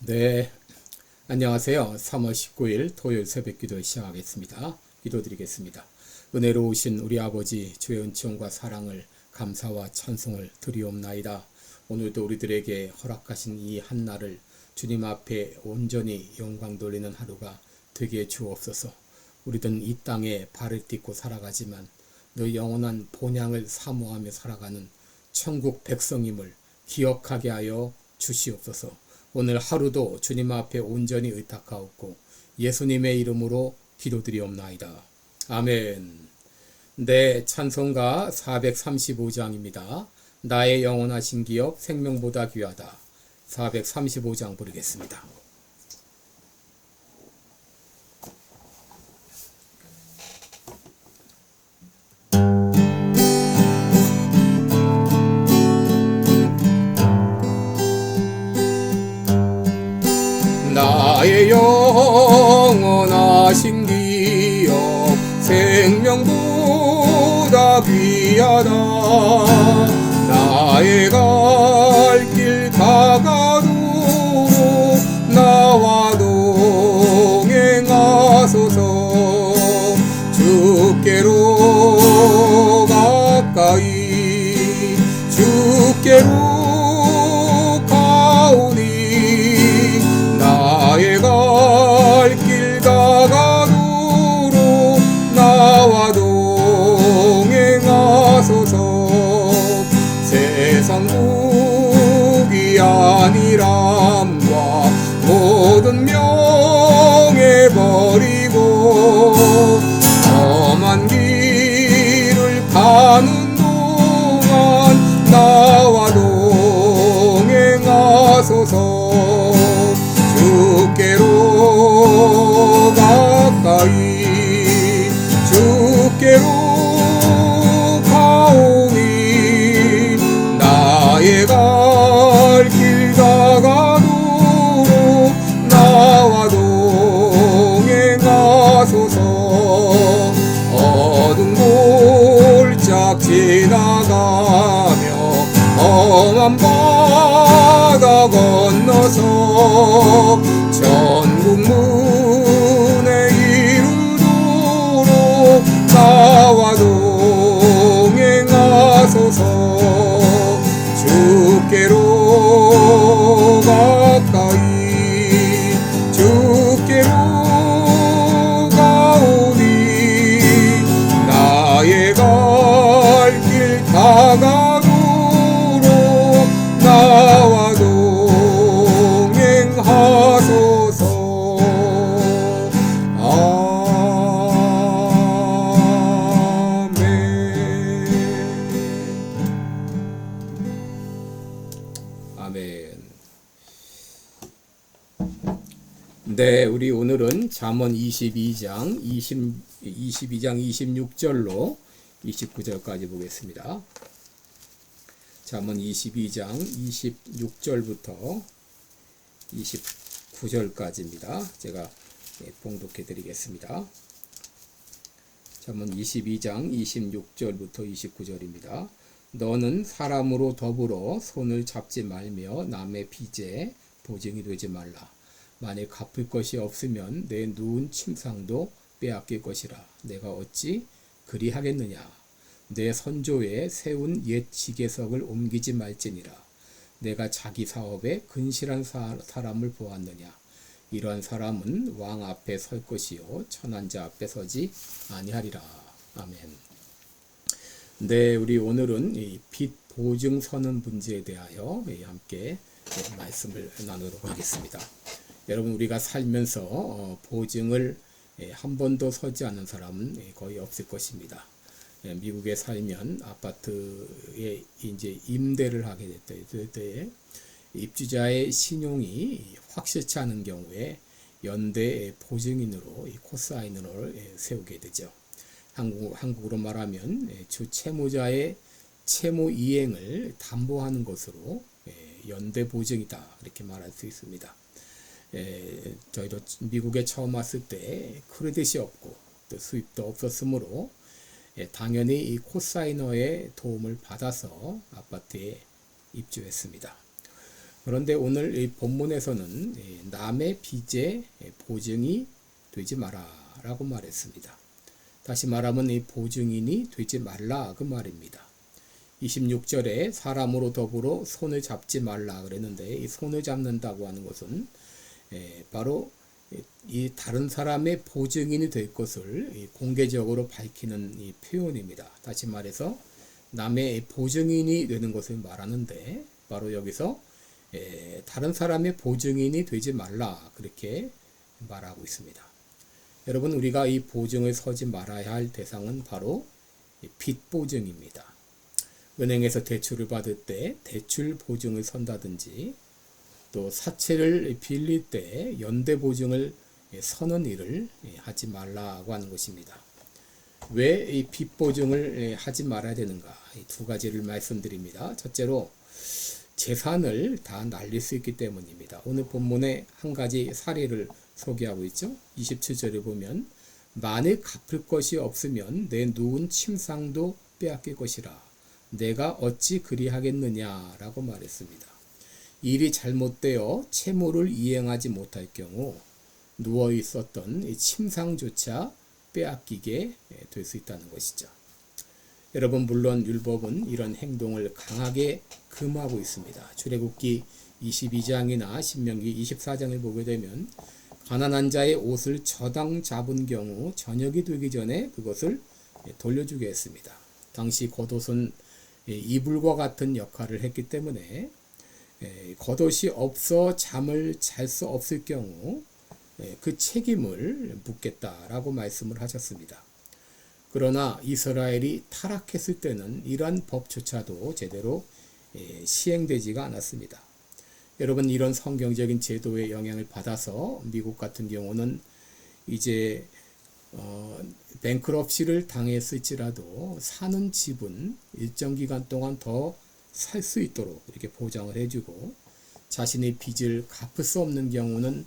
네, 안녕하세요. 3월 19일 토요일 새벽 기도 시작하겠습니다. 기도드리겠습니다. 은혜로우신 우리 아버지 주의 은총과 사랑을 감사와 찬송을 드리옵나이다. 오늘도 우리들에게 허락하신 이 한날을 주님 앞에 온전히 영광 돌리는 하루가 되게 주옵소서. 우리들은 이 땅에 발을 딛고 살아가지만 너 영원한 본향을 사모하며 살아가는 천국 백성임을 기억하게 하여 주시옵소서. 오늘 하루도 주님 앞에 온전히 의탁하옵고 예수님의 이름으로 기도드리옵나이다. 아멘. 네, 찬송가 435장입니다. 나의 영원하신 기업 생명보다 귀하다. 435장 부르겠습니다. 나의 영원하신 기업 생명보다 귀하다. 나의 갈 길 다가도록 나와 동행하소서. 주께로 가까이 주께로 가오니 나의 갈 길 다가도록 나와 동행하소서. 세상 무기 안일함과 모든 명예 버리고 험한 길을 가는 동안 나와 동행하소서. 주께로 가까이 주께로 가오니 나의 갈 길 다가도록 나와 동행하소서. 어두운 골짝 지나가며 험한 바다 건너서 천국 문에 이르도록 나와 동행하소서. 주께로 가까이 주께로 가오니 나의 갈 길 다가도록 나와 동행하소서. 아멘. 네, 우리 오늘은 잠언 22장 26절로 29절까지 보겠습니다. 잠언 22장 26절부터 29절까지입니다. 제가 봉독해 드리겠습니다. 잠언 22장 26절부터 29절입니다. 너는 사람으로 더불어 손을 잡지 말며 남의 빚에 보증이 되지 말라. 만일 갚을 것이 없으면 내 누운 침상도 빼앗길 것이라. 내가 어찌 그리하겠느냐. 내 선조에 세운 옛 지계석을 옮기지 말지니라. 내가 자기 사업에 근실한 사람을 보았느냐. 이러한 사람은 왕 앞에 설 것이요 천한 자 앞에 서지 아니하리라. 아멘. 네, 우리 오늘은 이 빚 보증 서는 문제에 대하여 함께 말씀을 나누도록 하겠습니다. 여러분, 우리가 살면서 보증을 한 번도 서지 않은 사람은 거의 없을 것입니다. 미국에 살면 아파트에 이제 임대를 하게 될 때 입주자의 신용이 확실치 않은 경우에 연대 보증인으로 코사인을 세우게 되죠. 한국으로 말하면 주 채무자의 채무 이행을 담보하는 것으로 연대 보증이다, 이렇게 말할 수 있습니다. 저희도 미국에 처음 왔을 때 크레딧이 없고 또 수입도 없었으므로 당연히 이 코사이너의 도움을 받아서 아파트에 입주했습니다. 그런데 오늘 이 본문에서는 남의 빚에 보증이 되지 마라 라고 말했습니다. 다시 말하면 이 보증인이 되지 말라 그 말입니다. 26절에 사람으로 더불어 손을 잡지 말라 그랬는데 이 손을 잡는다고 하는 것은 바로 이 다른 사람의 보증인이 될 것을 공개적으로 밝히는 이 표현입니다. 다시 말해서 남의 보증인이 되는 것을 말하는데 바로 여기서 다른 사람의 보증인이 되지 말라 그렇게 말하고 있습니다. 여러분 우리가 이 보증을 서지 말아야 할 대상은 바로 빚 보증입니다. 은행에서 대출을 받을 때 대출 보증을 선다든지 또 사채를 빌릴 때 연대 보증을 서는 일을 하지 말라고 하는 것입니다. 왜 이 빚 보증을 하지 말아야 되는가? 이 두 가지를 말씀드립니다. 첫째로 재산을 다 날릴 수 있기 때문입니다. 오늘 본문에 한 가지 사례를 소개하고 있죠. 27절에 보면 만일 갚을 것이 없으면 내 누운 침상도 빼앗길 것이라 내가 어찌 그리하겠느냐라고 말했습니다. 일이 잘못되어 채무를 이행하지 못할 경우 누워 있었던 이 침상조차 빼앗기게 될 수 있다는 것이죠. 여러분 물론 율법은 이런 행동을 강하게 금하고 있습니다. 출애굽기 22장이나 신명기 24장을 보게 되면 가난한 자의 옷을 저당 잡은 경우 저녁이 되기 전에 그것을 돌려주게 했습니다. 당시 겉옷은 이불과 같은 역할을 했기 때문에 겉옷이 없어 잠을 잘 수 없을 경우 그 책임을 묻겠다라고 말씀을 하셨습니다. 그러나 이스라엘이 타락했을 때는 이러한 법조차도 제대로 시행되지가 않았습니다. 여러분 이런 성경적인 제도의 영향을 받아서 미국 같은 경우는 이제 뱅크럽시를 당했을지라도 사는 집은 일정 기간 동안 더 살 수 있도록 이렇게 보장을 해주고 자신의 빚을 갚을 수 없는 경우는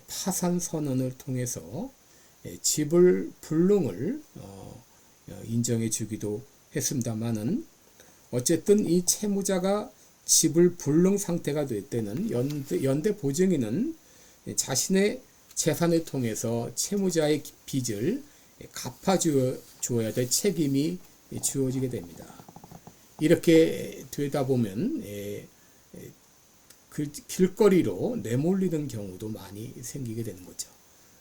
파산 선언을 통해서 지불 불능을 인정해 주기도 했습니다만은 어쨌든 이 채무자가 지불 불능 상태가 될 때는 연대 보증인은 자신의 재산을 통해서 채무자의 빚을 갚아주어야 될 책임이 주어지게 됩니다. 이렇게 되다 보면 그 길거리로 내몰리는 경우도 많이 생기게 되는 거죠.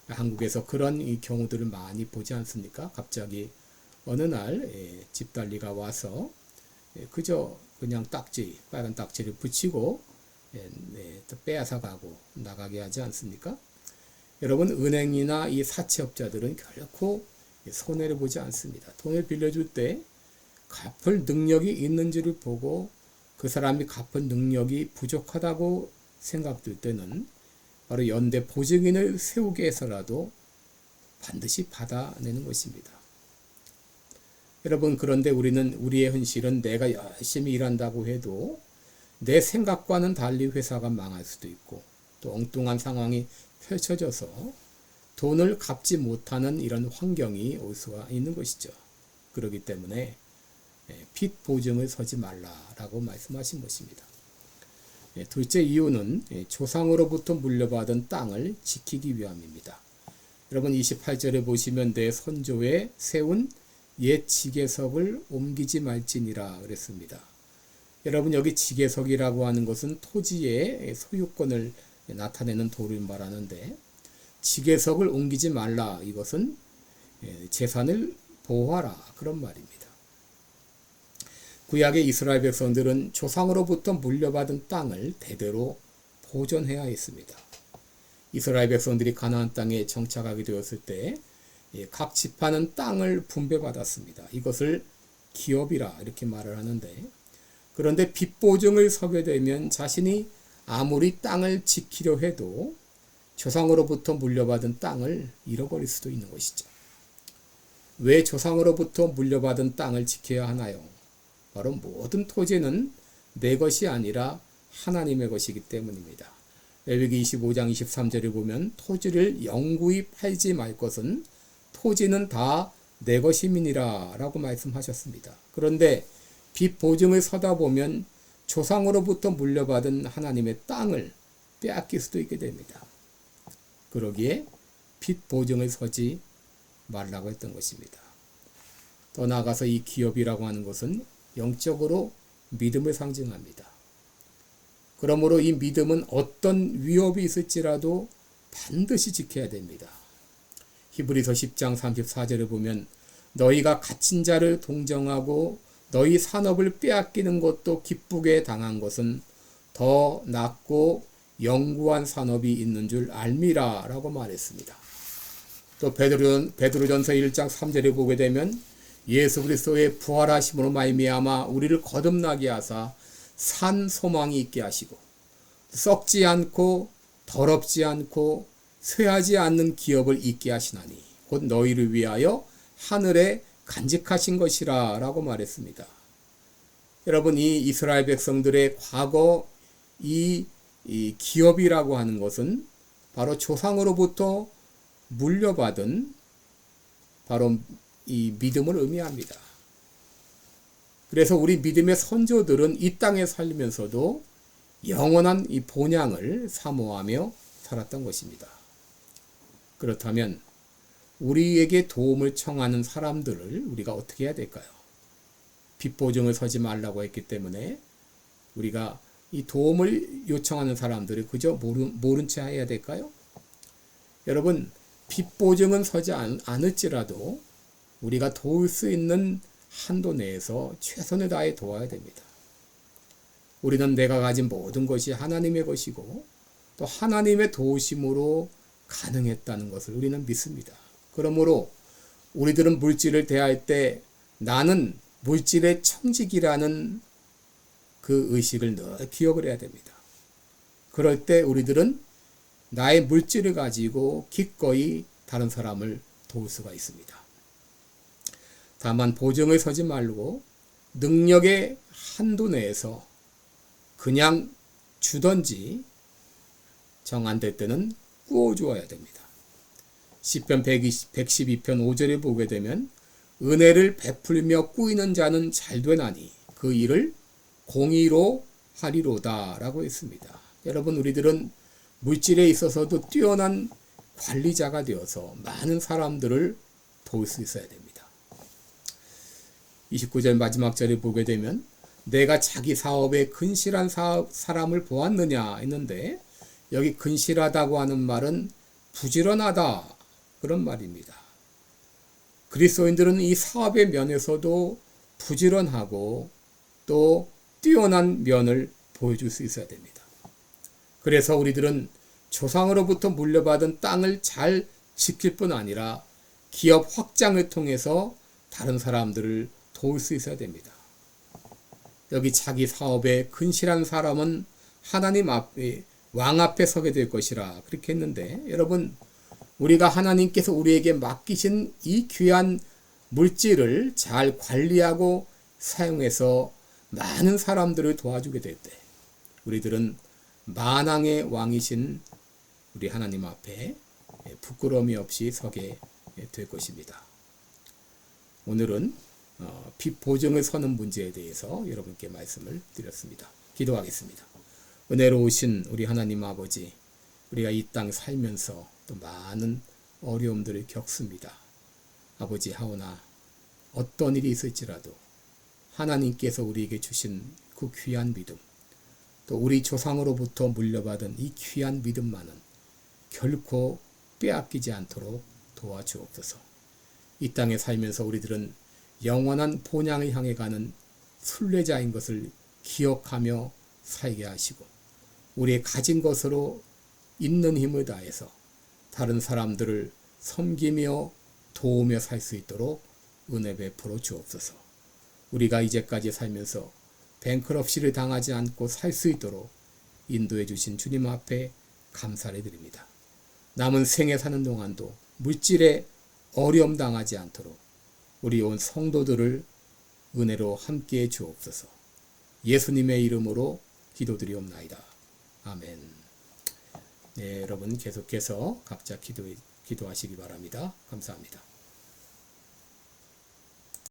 한국에서 그런 경우들을 많이 보지 않습니까? 갑자기 어느 날 집달리가 와서 그저 그냥 딱지, 빨간 딱지를 붙이고 또 빼앗아 가고 나가게 하지 않습니까? 여러분 은행이나 이 사채업자들은 결코 손해를 보지 않습니다. 돈을 빌려줄 때 갚을 능력이 있는지를 보고 그 사람이 갚을 능력이 부족하다고 생각될 때는 바로 연대 보증인을 세우게 해서라도 반드시 받아내는 것입니다. 여러분 그런데 우리의 현실은 내가 열심히 일한다고 해도 내 생각과는 달리 회사가 망할 수도 있고 또 엉뚱한 상황이 펼쳐져서 돈을 갚지 못하는 이런 환경이 올 수가 있는 것이죠. 그렇기 때문에 빚 보증을 서지 말라라고 말씀하신 것입니다. 둘째 이유는 조상으로부터 물려받은 땅을 지키기 위함입니다. 여러분 28절에 보시면 내 선조에 세운 옛 지계석을 옮기지 말지니라 그랬습니다. 여러분 여기 지계석이라고 하는 것은 토지의 소유권을 나타내는 도를 말하는데 지계석을 옮기지 말라 이것은 재산을 보호하라 그런 말입니다. 구약의 이스라엘 백성들은 조상으로부터 물려받은 땅을 대대로 보존해야 했습니다. 이스라엘 백성들이 가나안 땅에 정착하게 되었을 때 각 지파는 땅을 분배받았습니다. 이것을 기업이라 이렇게 말을 하는데 그런데 빚 보증을 서게 되면 자신이 아무리 땅을 지키려 해도 조상으로부터 물려받은 땅을 잃어버릴 수도 있는 것이죠. 왜 조상으로부터 물려받은 땅을 지켜야 하나요? 바로 모든 토지는 내 것이 아니라 하나님의 것이기 때문입니다. 레위기 25장 23절에 보면 토지를 영구히 팔지 말 것은 토지는 다 내 것임이니라 라고 말씀하셨습니다. 그런데 빚 보증을 서다 보면 조상으로부터 물려받은 하나님의 땅을 빼앗길 수도 있게 됩니다. 그러기에 빚 보증을 서지 말라고 했던 것입니다. 더 나아가서 이 기업이라고 하는 것은 영적으로 믿음을 상징합니다. 그러므로 이 믿음은 어떤 위협이 있을지라도 반드시 지켜야 됩니다. 히브리서 10장 34절에 보면 너희가 갇힌 자를 동정하고 너희 산업을 빼앗기는 것도 기쁘게 당한 것은 더 낫고 영구한 산업이 있는 줄 알미라 라고 말했습니다. 또 베드로전서 1장 3절에 보게 되면 예수 그리스도의 부활하심으로 말미암아 우리를 거듭나게 하사 산 소망이 있게 하시고 썩지 않고 더럽지 않고 쇠하지 않는 기업을 있게 하시나니 곧 너희를 위하여 하늘에 간직하신 것이라 라고 말했습니다. 여러분, 이 이스라엘 백성들의 과거 이 기업이라고 하는 것은 바로 조상으로부터 물려받은 바로 이 믿음을 의미합니다. 그래서 우리 믿음의 선조들은 이 땅에 살면서도 영원한 이 본향을 사모하며 살았던 것입니다. 그렇다면 우리에게 도움을 청하는 사람들을 우리가 어떻게 해야 될까요? 빚 보증을 서지 말라고 했기 때문에 우리가 이 도움을 요청하는 사람들을 그저 모른 채 해야 될까요? 여러분, 빚 보증은 서지 않을지라도 우리가 도울 수 있는 한도 내에서 최선을 다해 도와야 됩니다. 우리는 내가 가진 모든 것이 하나님의 것이고 또 하나님의 도우심으로 가능했다는 것을 우리는 믿습니다. 그러므로 우리들은 물질을 대할 때 나는 물질의 청직이라는 그 의식을 늘 기억을 해야 됩니다. 그럴 때 우리들은 나의 물질을 가지고 기꺼이 다른 사람을 도울 수가 있습니다. 다만 보증을 서지 말고 능력의 한도 내에서 그냥 주던지 정 안 될 때는 꾸어주어야 됩니다. 시편 112편 5절에 보게 되면 은혜를 베풀며 꾸이는 자는 잘되나니 그 일을 공의로 하리로다 라고 했습니다. 여러분, 우리들은 물질에 있어서도 뛰어난 관리자가 되어서 많은 사람들을 도울 수 있어야 됩니다. 29절 마지막 절에 보게 되면 내가 자기 사업에 근실한 사람을 보았느냐 했는데 여기 근실하다고 하는 말은 부지런하다 그런 말입니다. 그리스도인들은 이 사업의 면에서도 부지런하고 또 뛰어난 면을 보여줄 수 있어야 됩니다. 그래서 우리들은 조상으로부터 물려받은 땅을 잘 지킬 뿐 아니라 기업 확장을 통해서 다른 사람들을 도울 수 있어야 됩니다. 여기 자기 사업에 근실한 사람은 하나님 앞에 왕 앞에 서게 될 것이라 그렇게 했는데 여러분, 우리가 하나님께서 우리에게 맡기신 이 귀한 물질을 잘 관리하고 사용해서 많은 사람들을 도와주게 될 때 우리들은 만왕의 왕이신 우리 하나님 앞에 부끄러움이 없이 서게 될 것입니다. 오늘은 빚 보증을 서는 문제에 대해서 여러분께 말씀을 드렸습니다. 기도하겠습니다. 은혜로우신 우리 하나님 아버지, 우리가 이 땅 살면서 또 많은 어려움들을 겪습니다. 아버지, 하오나 어떤 일이 있을지라도 하나님께서 우리에게 주신 그 귀한 믿음, 또 우리 조상으로부터 물려받은 이 귀한 믿음만은 결코 빼앗기지 않도록 도와주옵소서. 이 땅에 살면서 우리들은 영원한 본향을 향해 가는 순례자인 것을 기억하며 살게 하시고 우리의 가진 것으로 있는 힘을 다해서 다른 사람들을 섬기며 도우며 살 수 있도록 은혜 베풀어 주옵소서. 우리가 이제까지 살면서 뱅크럽시를 당하지 않고 살 수 있도록 인도해 주신 주님 앞에 감사를 드립니다. 남은 생에 사는 동안도 물질에 어려움 당하지 않도록 우리 온 성도들을 은혜로 함께해 주옵소서. 예수님의 이름으로 기도드리옵나이다. 아멘. 네, 여러분 계속해서 각자 기도하시기 바랍니다. 감사합니다.